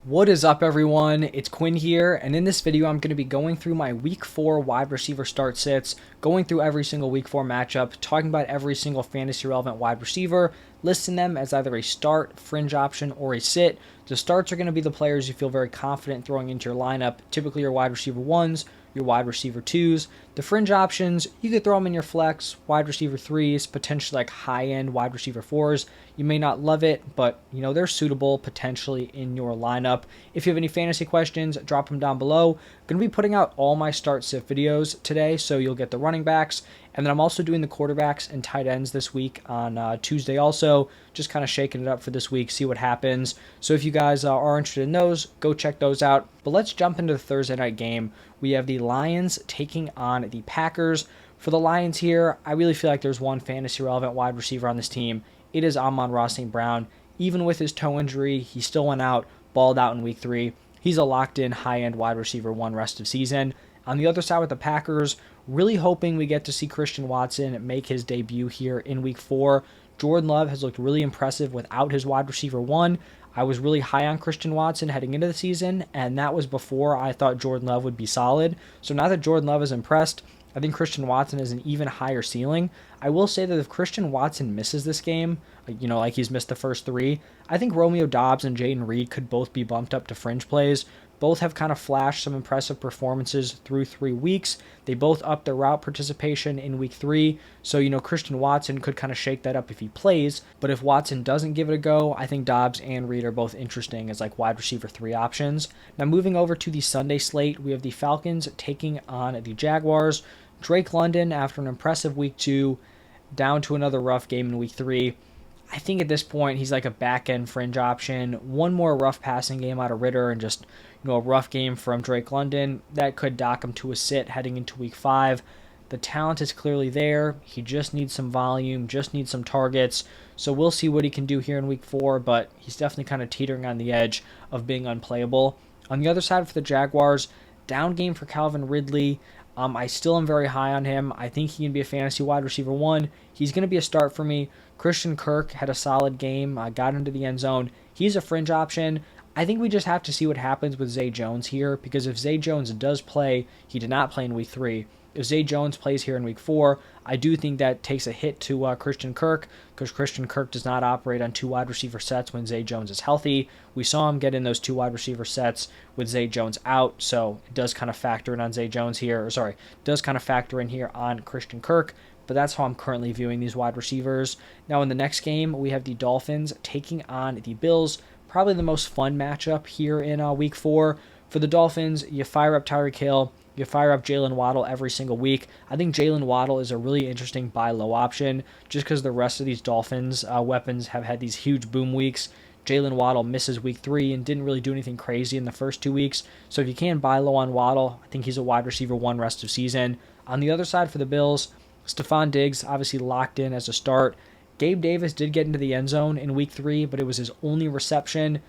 What is up, everyone? It's Quinn here, and in this video I'm going to be going through my Week 4 wide receiver start sits, going through every single Week 4 matchup, talking about every single fantasy relevant wide receiver, listing them as either a start, fringe option, or a sit. The starts are going to be the players you feel very confident throwing into your lineup, typically your wide receiver 1s, your wide receiver 2s. The fringe options, you could throw them in your flex, wide receiver 3s, potentially like high-end wide receiver 4s. You may not love it, but they're suitable potentially in your lineup. If you have any fantasy questions, drop them down below. I'm going to be putting out all my start sit videos today, so you'll get the running backs. And then I'm also doing the quarterbacks and tight ends this week on Tuesday also. Just kind of shaking it up for this week, see what happens. So if you guys are interested in those, go check those out. But let's jump into the Thursday night game. We have the Lions taking on the Packers. For the Lions here, I really feel like there's one fantasy relevant wide receiver on this team. It is Amon-Ra St. Brown. Even with his toe injury, he still went out, balled out in week 3. He's a locked-in high-end wide receiver 1 rest of season. On the other side with the Packers, really hoping we get to see Christian Watson make his debut here in week 4. Jordan Love has looked really impressive without his wide receiver 1. I was really high on Christian Watson heading into the season, and that was before I thought Jordan Love would be solid. So now that Jordan Love is impressed, I think Christian Watson has an even higher ceiling. I will say that if Christian Watson misses this game, like he's missed the first 3, I think Romeo Doubs and Jayden Reed could both be bumped up to fringe plays. Both have kind of flashed some impressive performances through 3 weeks. They both upped their route participation in week 3. So, Christian Watson could kind of shake that up if he plays. But if Watson doesn't give it a go, I think Doubs and Reed are both interesting as like wide receiver 3 options. Now, moving over to the Sunday slate, we have the Falcons taking on the Jaguars. Drake London, after an impressive week 2, down to another rough game in week 3. I think at this point he's like a back-end fringe option. One more rough passing game out of Ritter and just a rough game from Drake London that could dock him to a sit heading into week 5. The talent is clearly there. He just needs some volume, just needs some targets. So we'll see what he can do here in week 4, but he's definitely kind of teetering on the edge of being unplayable. On the other side for the Jaguars, down game for Calvin Ridley. I still am very high on him. I think he can be a fantasy wide receiver 1. He's going to be a start for me. Christian Kirk had a solid game, got into the end zone. He's a fringe option. I think we just have to see what happens with Zay Jones here, because if Zay Jones does play, he did not play in week 3. If Zay Jones plays here in week 4, I do think that takes a hit to Christian Kirk, because Christian Kirk does not operate on 2 wide receiver sets when Zay Jones is healthy. We saw him get in those 2 wide receiver sets with Zay Jones out, so it does kind of factor in on Zay Jones here, does kind of factor in here on Christian Kirk. But that's how I'm currently viewing these wide receivers. Now in the next game, we have the Dolphins taking on the Bills. Probably the most fun matchup here in week 4. For the Dolphins, you fire up Tyreek Hill, you fire up Jalen Waddle every single week. I think Jalen Waddle is a really interesting buy low option just because the rest of these Dolphins weapons have had these huge boom weeks. Jalen Waddle misses week 3 and didn't really do anything crazy in the first 2 weeks. So if you can buy low on Waddle, I think he's a wide receiver 1 rest of season. On the other side for the Bills, Stephon Diggs obviously locked in as a start. Gabe Davis did get into the end zone in week 3, but it was his only reception.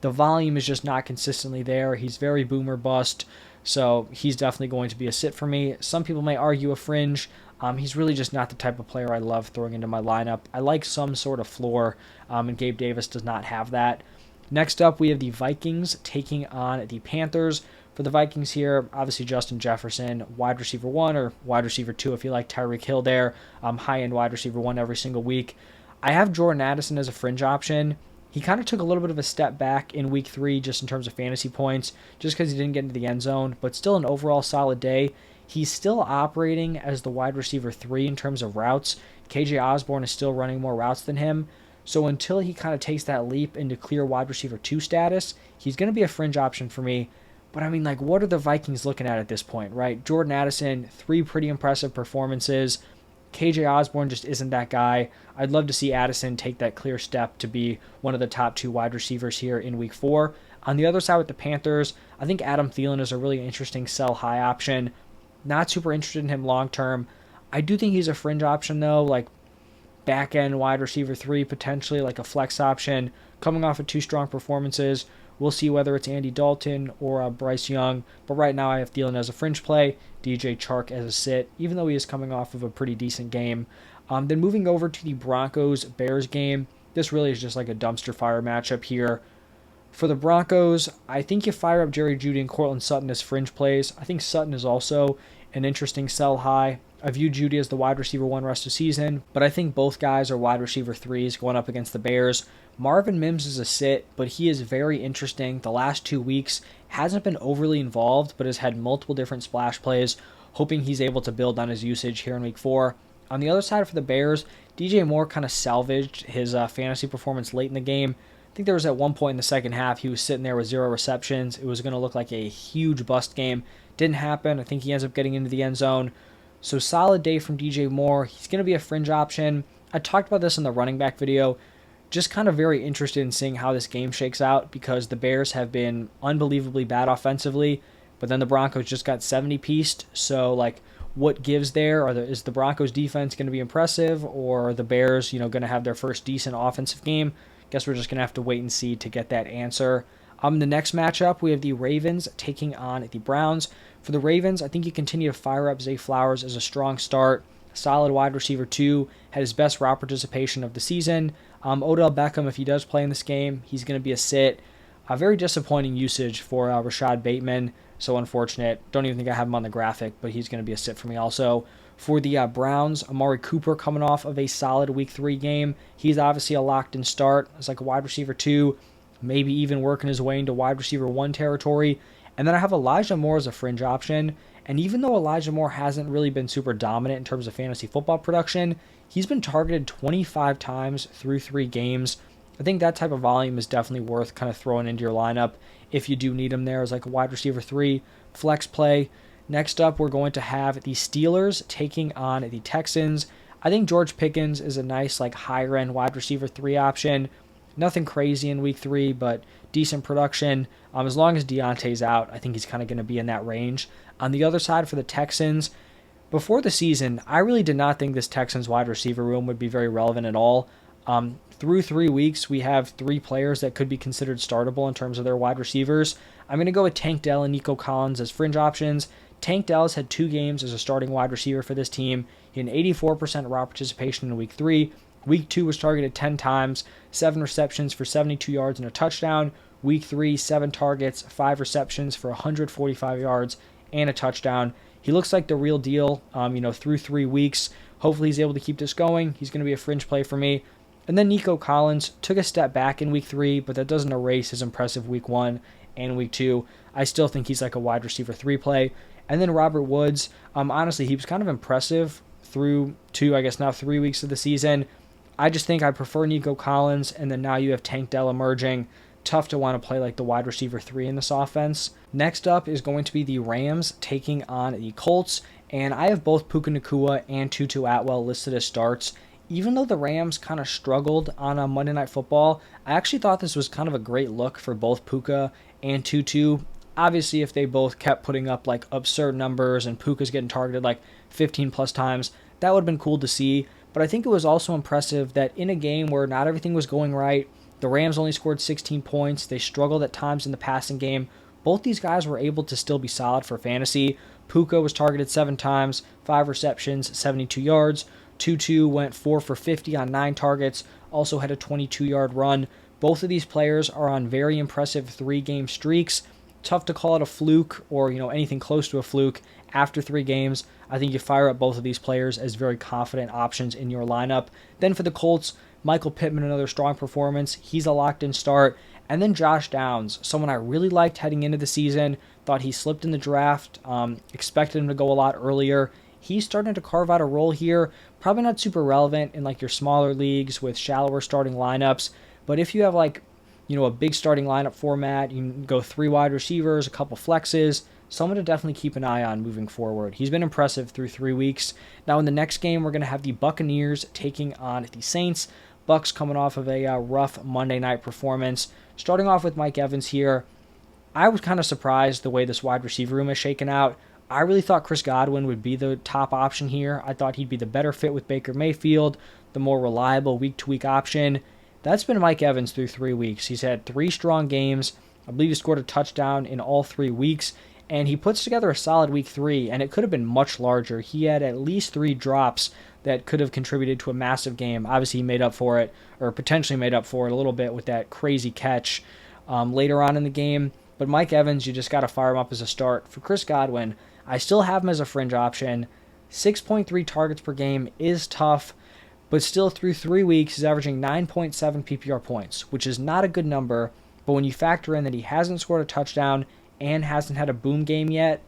The volume is just not consistently there. He's very boomer bust, so he's definitely going to be a sit for me. Some people may argue a fringe. He's really just not the type of player I love throwing into my lineup. I like some sort of floor, and Gabe Davis does not have that. Next up, we have the Vikings taking on the Panthers. For the Vikings here, obviously Justin Jefferson, wide receiver 1 or wide receiver 2 if you like Tyreek Hill there, high-end wide receiver 1 every single week. I have Jordan Addison as a fringe option. He kind of took a little bit of a step back in week 3 just in terms of fantasy points, just because he didn't get into the end zone, but still an overall solid day. He's still operating as the wide receiver 3 in terms of routes. KJ Osborne is still running more routes than him. So until he kind of takes that leap into clear wide receiver 2 status, he's going to be a fringe option for me. But I mean, what are the Vikings looking at this point, right? Jordan Addison, 3 pretty impressive performances. KJ Osborne just isn't that guy. I'd love to see Addison take that clear step to be one of the top 2 wide receivers here in week 4. On the other side with the Panthers, I think Adam Thielen is a really interesting sell high option. Not super interested in him long term. I do think he's a fringe option though, like back end wide receiver 3, potentially like a flex option, coming off of 2 strong performances. We'll see whether it's Andy Dalton or Bryce Young. But right now I have Thielen as a fringe play, DJ Chark as a sit, even though he is coming off of a pretty decent game. Then moving over to the Broncos Bears game, this really is just like a dumpster fire matchup here. For the Broncos, I think you fire up Jerry Jeudy and Courtland Sutton as fringe plays. I think Sutton is also an interesting sell high. I view Jeudy as the wide receiver 1 rest of season, but I think both guys are wide receiver 3s going up against the Bears. Marvin Mims is a sit, but he is very interesting. The last 2 weeks hasn't been overly involved, but has had multiple different splash plays, hoping he's able to build on his usage here in week 4. On the other side for the Bears, DJ Moore kind of salvaged his fantasy performance late in the game. I think there was at one point in the second half, he was sitting there with 0 receptions. It was going to look like a huge bust game. Didn't happen. I think he ends up getting into the end zone. So solid day from DJ Moore. He's going to be a fringe option. I talked about this in the running back video. Just kind of very interested in seeing how this game shakes out because the Bears have been unbelievably bad offensively, but then the Broncos just got 70-pieced. So, like, what gives there? Is the Broncos defense going to be impressive, or are the Bears, going to have their first decent offensive game? Guess we're just going to have to wait and see to get that answer. The next matchup, we have the Ravens taking on the Browns. For the Ravens, I think you continue to fire up Zay Flowers as a strong start. Solid wide receiver 2, had his best route participation of the season. Odell Beckham, if he does play in this game, he's going to be a sit. Very disappointing usage for Rashad Bateman. So unfortunate. Don't even think I have him on the graphic, but he's going to be a sit for me also. For the Browns, Amari Cooper coming off of a solid week 3 game. He's obviously a locked-in start. It's like a wide receiver 2, maybe even working his way into wide receiver 1 territory. And then I have Elijah Moore as a fringe option. And even though Elijah Moore hasn't really been super dominant in terms of fantasy football production, he's been targeted 25 times through 3 games. I think that type of volume is definitely worth kind of throwing into your lineup if you do need him there as like a wide receiver 3 flex play. Next up, we're going to have the Steelers taking on the Texans. I think George Pickens is a nice like higher end wide receiver 3 option. Nothing crazy in week 3, but decent production. As long as Deontay's out, I think he's kind of going to be in that range. On the other side for the Texans, before the season, I really did not think this Texans wide receiver room would be very relevant at all. Through 3 weeks, we have 3 players that could be considered startable in terms of their wide receivers. I'm going to go with Tank Dell and Nico Collins as fringe options. Tank Dell has had 2 games as a starting wide receiver for this team. He had an 84% route participation in week 3. Week 2 was targeted 10 times, 7 receptions for 72 yards and a touchdown. Week 3, 7 targets, 5 receptions for 145 yards and a touchdown. He looks like the real deal, through 3 weeks. Hopefully he's able to keep this going. He's going to be a fringe play for me. And then Nico Collins took a step back in week 3, but that doesn't erase his impressive week 1 and week 2. I still think he's like a wide receiver 3 play. And then Robert Woods, honestly, he was kind of impressive through 3 weeks of the season. I just think I prefer Nico Collins, and then now you have Tank Dell emerging. Tough to want to play like the wide receiver 3 in this offense. Next up is going to be the Rams taking on the Colts, and I have both Puka Nacua and Tutu Atwell listed as starts. Even though the Rams kind of struggled on Monday Night Football, I actually thought this was kind of a great look for both Puka and Tutu. Obviously, if they both kept putting up like absurd numbers and Puka's getting targeted like 15 plus times, that would have been cool to see. But I think it was also impressive that in a game where not everything was going right, the Rams only scored 16 points. They struggled at times in the passing game. Both these guys were able to still be solid for fantasy. Puka was targeted 7 times, 5 receptions, 72 yards. Tutu went 4 for 50 on 9 targets, also had a 22-yard run. Both of these players are on very impressive 3-game streaks. Tough to call it a fluke or anything close to a fluke after 3 games. I think you fire up both of these players as very confident options in your lineup. Then for the Colts, Michael Pittman, another strong performance. He's a locked-in start. And then Josh Downs, someone I really liked heading into the season. Thought he slipped in the draft. Expected him to go a lot earlier. He's starting to carve out a role here. Probably not super relevant in like your smaller leagues with shallower starting lineups. But if you have like, a big starting lineup format, you can go 3 wide receivers, a couple flexes. Someone to definitely keep an eye on moving forward. He's been impressive through 3 weeks. Now in the next game, we're going to have the Buccaneers taking on the Saints. Bucks coming off of a rough Monday night performance. Starting off with Mike Evans here. I was kind of surprised the way this wide receiver room is shaken out. I really thought Chris Godwin would be the top option here. I thought he'd be the better fit with Baker Mayfield, the more reliable week-to-week option. That's been Mike Evans through 3 weeks. He's had 3 strong games. I believe he scored a touchdown in all 3 weeks. And he puts together a solid week 3, and it could have been much larger. He had at least 3 drops that could have contributed to a massive game. Obviously, he made up for it, or potentially made up for it a little bit with that crazy catch later on in the game. But Mike Evans, you just got to fire him up as a start. For Chris Godwin, I still have him as a fringe option. 6.3 targets per game is tough, but still through 3 weeks, he's averaging 9.7 PPR points, which is not a good number. But when you factor in that he hasn't scored a touchdown and hasn't had a boom game yet,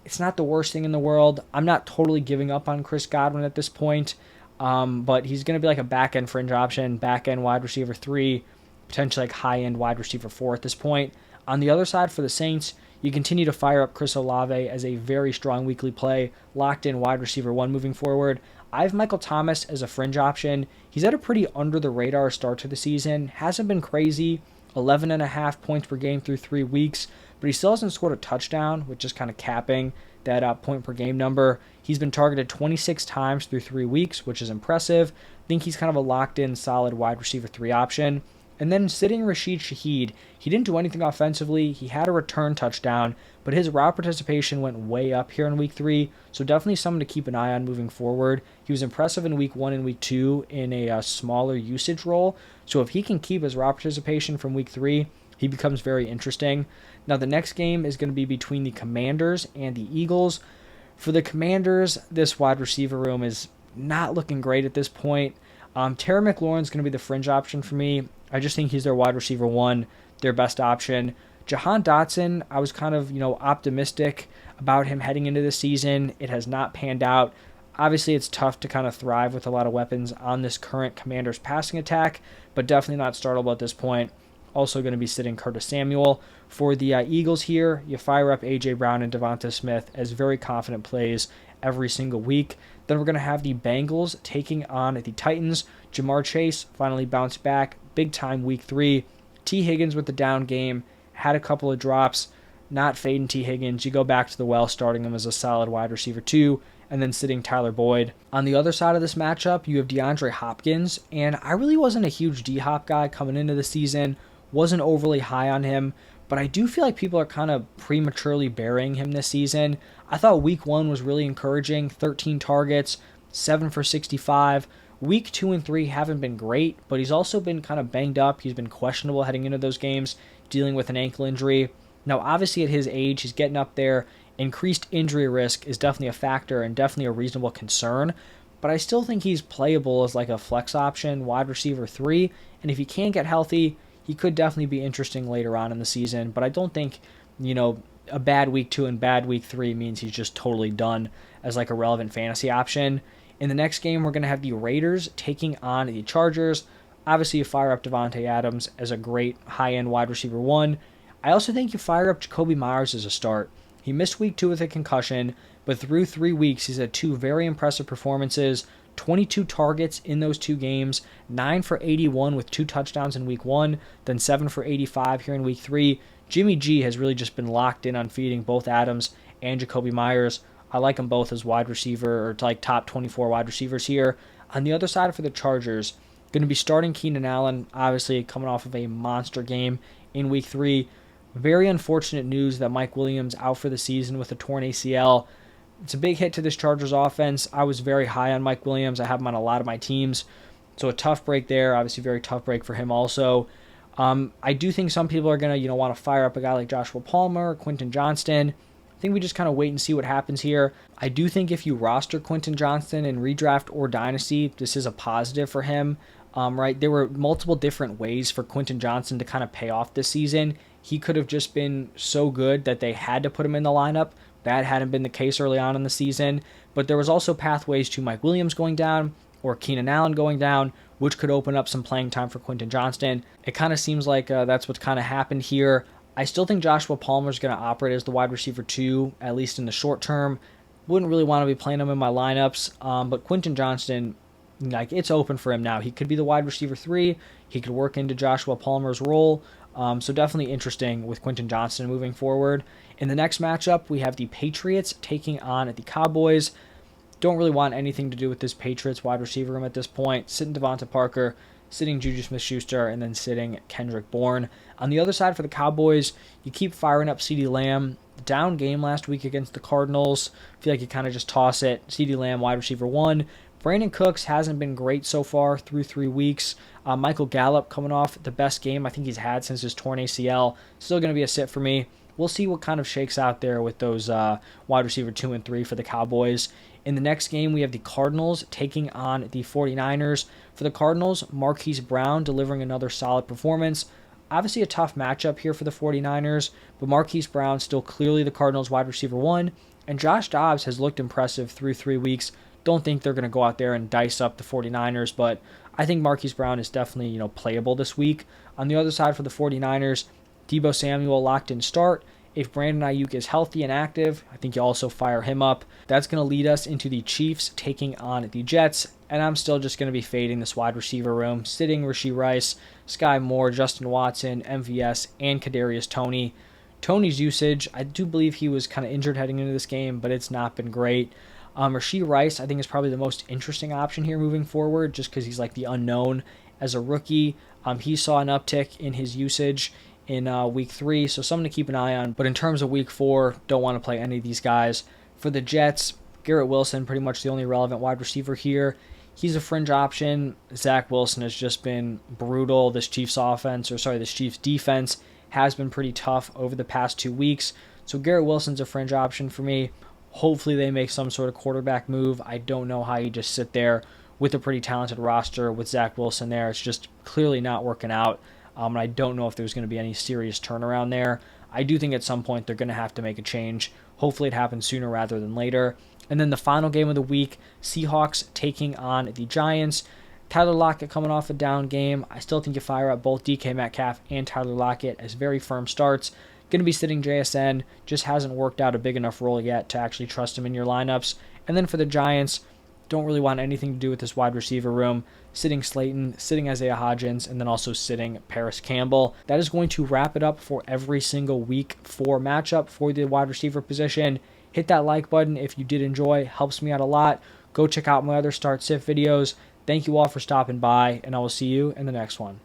it's not the worst thing in the world. I'm not totally giving up on Chris Godwin at this point, but he's going to be like a back-end fringe option, back-end wide receiver 3, potentially like high-end wide receiver 4 at this point. On the other side for the Saints, you continue to fire up Chris Olave as a very strong weekly play, locked-in wide receiver 1 moving forward. I have Michael Thomas as a fringe option. He's had a pretty under-the-radar start to the season. Hasn't been crazy, 11.5 points per game through 3 weeks, but he still hasn't scored a touchdown, which is kind of capping that point per game number. He's been targeted 26 times through 3 weeks, which is impressive. I think he's kind of a locked-in, solid wide receiver 3 option. And then sitting Rashid Shaheed, he didn't do anything offensively. He had a return touchdown, but his route participation went way up here in week 3, so definitely someone to keep an eye on moving forward. He was impressive in week 1 and week 2 in a smaller usage role, so if he can keep his route participation from week 3, he becomes very interesting. Now the next game is going to be between the Commanders and the Eagles. For the Commanders, this wide receiver room is not looking great at this point. Terry McLaurin's going to be the fringe option for me. I just think he's their wide receiver 1, their best option. Jahan Dotson, I was kind of, optimistic about him heading into the season. It has not panned out. Obviously, it's tough to kind of thrive with a lot of weapons on this current Commanders passing attack, but definitely not startable at this point. Also going to be sitting Curtis Samuel. For the Eagles here, you fire up A.J. Brown and Devonta Smith as very confident plays every single week. Then we're going to have the Bengals taking on the Titans. Jamar Chase finally bounced back big time week 3. T. Higgins with the down game, had a couple of drops, not fading T. Higgins. You go back to the well, starting him as a solid wide receiver 2, and then sitting Tyler Boyd. On the other side of this matchup, you have DeAndre Hopkins, and I really wasn't a huge D-Hop guy coming into the season. Wasn't overly high on him, but I do feel like people are kind of prematurely burying him this season. I thought week 1 was really encouraging, 13 targets, 7 for 65. Week 2 and 3 haven't been great, but he's also been kind of banged up. He's been questionable heading into those games, dealing with an ankle injury. Now, obviously at his age, he's getting up there. Increased injury risk is definitely a factor and definitely a reasonable concern, but I still think he's playable as like a flex option, wide receiver 3, and if he can get healthy, he could definitely be interesting later on in the season, but I don't think, a bad week 2 and bad week 3 means he's just totally done as like a relevant fantasy option. In the next game, we're going to have the Raiders taking on the Chargers. Obviously, you fire up Devontae Adams as a great high-end wide receiver 1. I also think you fire up Jacoby Myers as a start. He missed week 2 with a concussion, but through 3 weeks, he's had 2 very impressive performances, 22 targets in those 2 games, 9 for 81 with 2 touchdowns in week 1, then 7 for 85 here in week 3. Jimmy G has really just been locked in on feeding both Adams and Jacoby Myers. I like them both as wide receiver or like top 24 wide receivers here. On the other side for the Chargers, going to be starting Keenan Allen, obviously coming off of a monster game in week 3. Very unfortunate news that Mike Williams out for the season with a torn ACL. It's a big hit to this Chargers offense. I was very high on Mike Williams. I have him on a lot of my teams. So a tough break there. Obviously very tough break for him also. I do think some people are going to, want to fire up a guy like Joshua Palmer, Quentin Johnston. I think we just kind of wait and see what happens here. I do think if you roster Quentin Johnston in redraft or dynasty, this is a positive for him. Right? There were multiple different ways for Quentin Johnston to kind of pay off this season. He could have just been so good that they had to put him in the lineup. That hadn't been the case early on in the season. But there was also pathways to Mike Williams going down or Keenan Allen going down, which could open up some playing time for Quentin Johnston. It kind of seems like that's what's kind of happened here. I still think Joshua Palmer is going to operate as the wide receiver 2, at least in the short term. Wouldn't really want to be playing him in my lineups, but Quentin Johnston, it's open for him now. He could be the wide receiver 3. He could work into Joshua Palmer's role. So definitely interesting with Quentin Johnston moving forward. In the next matchup, we have the Patriots taking on the Cowboys. Don't really want anything to do with this Patriots wide receiver room at this point. Sitting Devonta Parker, sitting Juju Smith-Schuster, and then sitting Kendrick Bourne. On the other side for the Cowboys, you keep firing up CeeDee Lamb. Down game last week against the Cardinals. I feel like you kind of just toss it. CeeDee Lamb, wide receiver 1. Brandon Cooks hasn't been great so far through 3 weeks. Michael Gallup coming off the best game I think he's had since his torn ACL. Still going to be a sit for me. We'll see what kind of shakes out there with those wide receiver 2 and 3 for the Cowboys. In the next game, we have the Cardinals taking on the 49ers. For the Cardinals, Marquise Brown delivering another solid performance. Obviously a tough matchup here for the 49ers, but Marquise Brown still clearly the Cardinals wide receiver 1, and Josh Dobbs has looked impressive through 3 weeks. Don't think they're going to go out there and dice up the 49ers, but I think Marquise Brown is definitely, playable this week. On the other side for the 49ers, Deebo Samuel locked in start. If Brandon Ayuk is healthy and active, I think you also fire him up. That's going to lead us into the Chiefs taking on the Jets, and I'm still just going to be fading this wide receiver room, sitting Rashee Rice, Sky Moore, Justin Watson, MVS, and Kadarius Toney. Toney's usage, I do believe he was kind of injured heading into this game, but it's not been great. Rashee Rice, I think, is probably the most interesting option here moving forward, just because he's like the unknown as a rookie. He saw an uptick in his usage in week 3, so something to keep an eye on. But in terms of week 4, don't want to play any of these guys. For the Jets, Garrett Wilson, pretty much the only relevant wide receiver here. He's a fringe option. Zach Wilson has just been brutal. This Chiefs defense has been pretty tough over the past 2 weeks. So Garrett Wilson's a fringe option for me. Hopefully they make some sort of quarterback move. I don't know how you just sit there with a pretty talented roster with Zach Wilson there. It's just clearly not working out. And I don't know if there's going to be any serious turnaround there. I do think at some point they're going to have to make a change. Hopefully it happens sooner rather than later. And then the final game of the week, Seahawks taking on the Giants. Tyler Lockett coming off a down game. I still think you fire up both DK Metcalf and Tyler Lockett as very firm starts. Going to be sitting JSN. Just hasn't worked out a big enough role yet to actually trust him in your lineups. And then for the Giants, don't really want anything to do with this wide receiver room. Sitting Slayton, sitting Isaiah Hodgins, and then also sitting Paris Campbell. That is going to wrap it up for every single week 4 matchup for the wide receiver position. Hit that like button if you did enjoy. Helps me out a lot. Go check out my other start sit videos. Thank you all for stopping by, and I will see you in the next one.